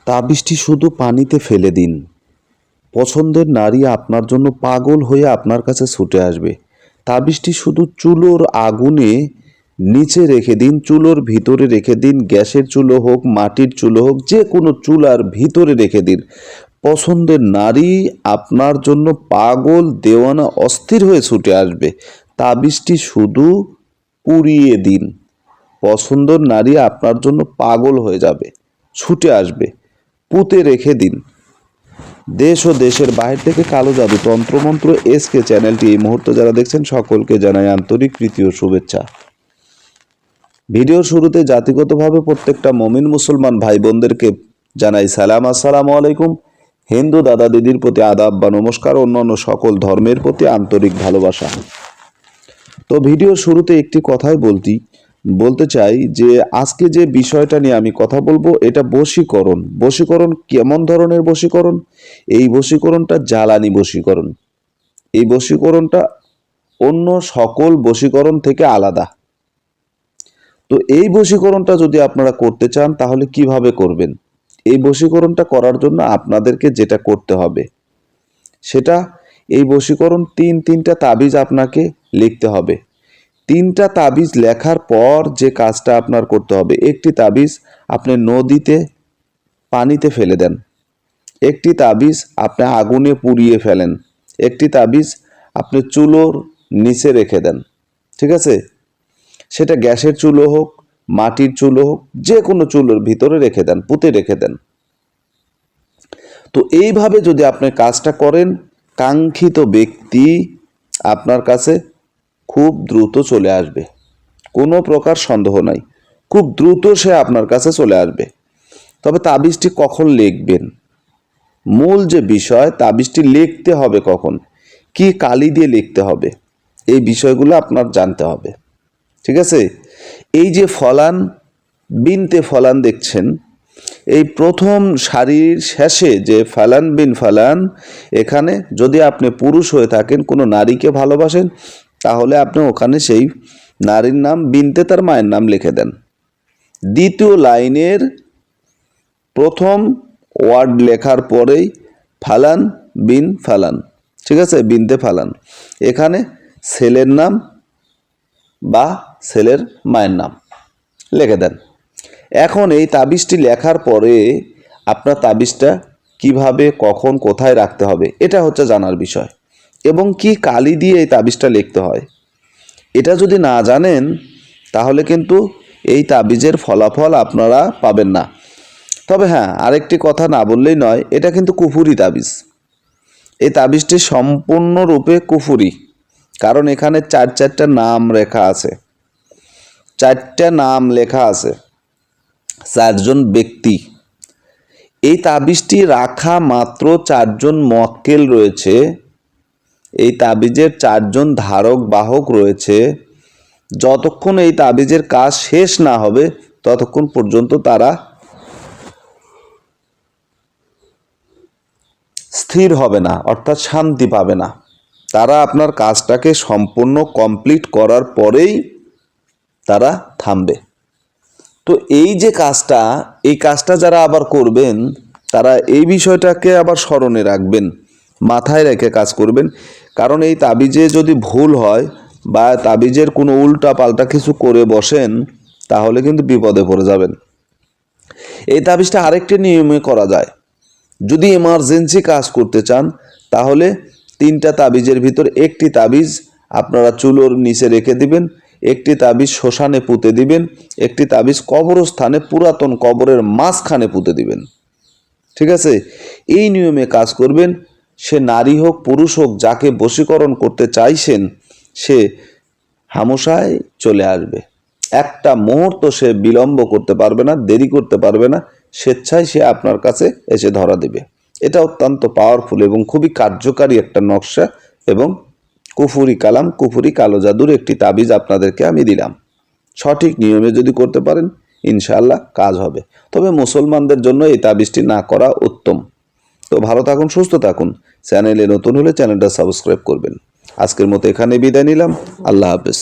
তাবিজটি শুধু পানিতে ফেলে দিন। পছন্দের নারী আপনার জন্য পাগল হয়ে আপনার কাছে ছুটে আসবে। তাবিজটি শুধু চুলোর আগুনে নিচে রেখে দিন, চুলোর ভিতরে রেখে দিন, গ্যাসের চুলো হোক, মাটির চুলো হোক, যে কোনো চুলার ভিতরে রেখে দিন। পছন্দের নারী আপনার জন্য পাগল, দেওয়ানা, অস্থির হয়ে ছুটে আসবে। তাবিজটি শুধু পুড়িয়ে দিন। পছন্দের নারী আপনার জন্য পাগল হয়ে যাবে, ছুটে আসবে। পুঁতে রেখে দিন। দেশ ও দেশের বাইরে থেকে কালো জাদু তন্ত্রমন্ত্র এসকে চ্যানেলটি এই মুহূর্তে যারা দেখছেন সকলকে জানাই আন্তরিক প্রীতি ও শুভেচ্ছা। ভিডিওর শুরুতে জাতিগতভাবে প্রত্যেকটা মমিন মুসলমান ভাই বোনদেরকে জানাই সালাম, আসসালামু আলাইকুম। হিন্দু দাদা দিদির প্রতি আদাব বা নমস্কার, অন্যান্য সকল ধর্মের প্রতি আন্তরিক ভালোবাসা। তো ভিডিওর শুরুতে একটি কথাই বলতে চাই যে আজকে যে বিষয়টা নিয়ে আমি কথা বলবো এটা বশীকরণ। বশীকরণ কেমন ধরনের বশীকরণ? এই বশীকরণটা জ্বালানি বশীকরণ। এই বশীকরণটা অন্য সকল বশীকরণ থেকে আলাদা। তো এই বশীকরণটা যদি আপনারা করতে চান তাহলে কিভাবে করবেন? এই বশীকরণটা করার জন্য আপনাদেরকে যেটা করতে হবে সেটা, এই বশীকরণ তিনটা তাবিজ আপনাকে লিখতে হবে। তিনটা তাবিজ লেখার পর যে কাজটা আপনার করতে হবে, একটি তাবিজ আপনি নদীতে পানিতে ফেলে দেন, একটি তাবিজ আপনি আগুনে পুড়িয়ে ফেলেন, একটি তাবিজ আপনি চুলোর নিচে রেখে দেন। ঠিক আছে? সেটা গ্যাসের চুলো হোক, মাটির চুলো হোক, যে কোনো চুলোর ভিতরে রেখে দেন, পুঁতে রেখে দেন। তো এইভাবে যদি আপনি কাজটা করেন, কাঙ্ক্ষিত ব্যক্তি আপনার কাছে খুব দ্রুত চলে আসবে। কোনো প্রকার সন্দেহ নাই, খুব দ্রুত সে আপনার কাছে চলে আসবে। তবে তাবিজটি কখন লিখবেন, মূল যে বিষয়, তাবিজটি লিখতে হবে কখন, কি কালি দিয়ে লিখতে হবে, এই বিষয়গুলো আপনার জানতে হবে। ঠিক আছে? এই যে ফলান বিনতে ফলান দেখছেন, এই প্রথম সারির শেষে যে ফালান বিন ফালান, এখানে যদি আপনি পুরুষ হয়ে থাকেন, কোনো নারীকে ভালোবাসেন, তাহলে আপনি ওখানে সেই নারীর নাম বিনতে তার মায়ের নাম লিখে দেন। দ্বিতীয় লাইনের প্রথম ওয়ার্ড লেখার পরেই ফালান বিন ফালান, ঠিক আছে, বিনতে ফালান, এখানে ছেলের নাম বা ছেলের মায়ের নাম লিখে দেন। এখন এই তাবিজটি লেখার পরে আপনার তাবিজটা কিভাবে, কখন, কোথায় রাখতে হবে এটা হচ্ছে জানার বিষয়, এবং কি কালি দিয়ে এই তাবিজটা লিখতে হয় এটা যদি না জানেন তাহলে কিন্তু এই তাবিজের ফলাফল আপনারা পাবেন না। তবে হ্যাঁ, আরেকটি কথা না বললেই নয়, এটা কিন্তু কুফুরি তাবিজ। এই তাবিজটি সম্পূর্ণরূপে কুফুরি, কারণ এখানে চারটা নাম লেখা আছে, চারটা নাম লেখা আছে, চারজন ব্যক্তি। এই তাবিজটি রাখা মাত্র চারজন মক্কেল রয়েছে, এই তাবিজের চারজন ধারক বাহক রয়েছে। যতক্ষণ এই তাবিজের কাজ শেষ না হবে ততক্ষণ পর্যন্ত তারা স্থির হবে না, অর্থাৎ শান্তি পাবে না। তারা আপনার কাজটাকে সম্পূর্ণ কমপ্লিট করার পরেই তারা থামবে। তো এই যে কাজটা, এই কাজটা যারা আবার করবেন তারা এই বিষয়টাকে আবার স্মরণে রাখবেন, মাথায় রেখে কাজ করবেন। কারণ এই তাবিজে যদি ভুল হয় বা তাবিজের কোনো উল্টা পাল্টা কিছু করে বসেন তাহলে কিন্তু বিপদে পড়ে যাবেন। এই তাবিজটা আরেকটি নিয়মে করা যায়। যদি এমার্জেন্সি কাজ করতে চান তাহলে তিনটা তাবিজের ভিতর একটি তাবিজ আপনারা চুলোর নিচে রেখে দিবেন, একটি তাবিজ শ্মশানে পুঁতে দিবেন, একটি তাবিজ কবরস্থানে, পুরাতন কবরের মাঝখানে পুঁতে দিবেন। ঠিক আছে? এই নিয়মে কাজ করবেন। সে নারী হোক পুরুষ হোক, যাকে বশীকরণ করতে চাইছেন সে হামেশাই চলে আসবে। একটা মুহূর্ত সে বিলম্ব করতে পারবে না, দেরি করতে পারবে না, স্বেচ্ছায় সে আপনার কাছে এসে ধরা দেবে। এটা অত্যন্ত পাওয়ারফুল এবং খুবই কার্যকারী একটা নকশা এবং কুফুরি কালাম, কুফুরি কালো জাদুর একটি তাবিজ আপনাদেরকে আমি দিলাম। সঠিক নিয়মে যদি করতে পারেন ইনশাআল্লাহ কাজ হবে। তবে মুসলমানদের জন্য এই তাবিজটি না করা উত্তম। তো ভালো থাকুন, সুস্থ থাকুন। চ্যানেলে নতুন হলে চ্যানেলটা সাবস্ক্রাইব করবেন। আজকের মতো এখানে বিদায় নিলাম। আল্লাহ হাফেজ।